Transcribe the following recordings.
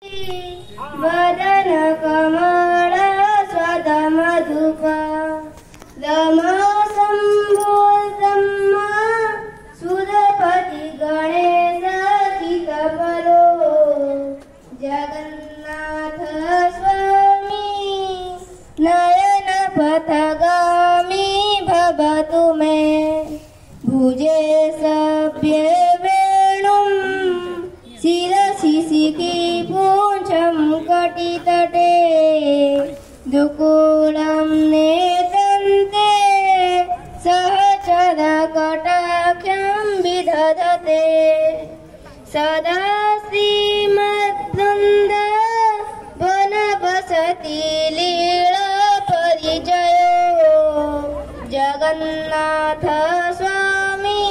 वदन कमल स्वदमधुप रमसम्भूतम्मा सुरपति गणेश चितपरो जगन्नाथ स्वामी नयन पथगामी भवतु मे भुजे सभ्ये वेणुं शिरसिसिकी पूंछं कटितटे दुकूलं नेतन्ते सहचर कटाक्षं विदधते सदा श्रीमद्वृन्द वनवसति लीला परिचयो जगन्नाथ स्वामी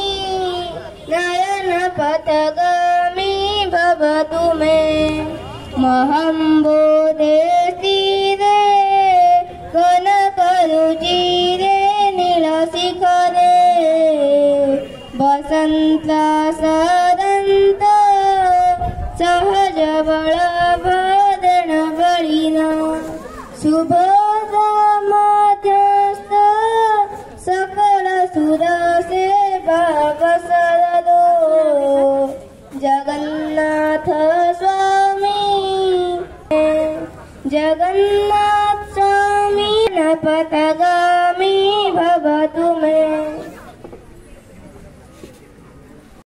नयन पथगामी भवतु मे महम्बोधे स्थिरे कनकरुचिरे नीलशिखरे वसन्त सदन्त सहज बलभद्र बलिना सुबोध मध्यस्थ सकल सुर सेवा वसदो जगन्नाथ स्वामी जगन्नाथ स्वामी न पतगा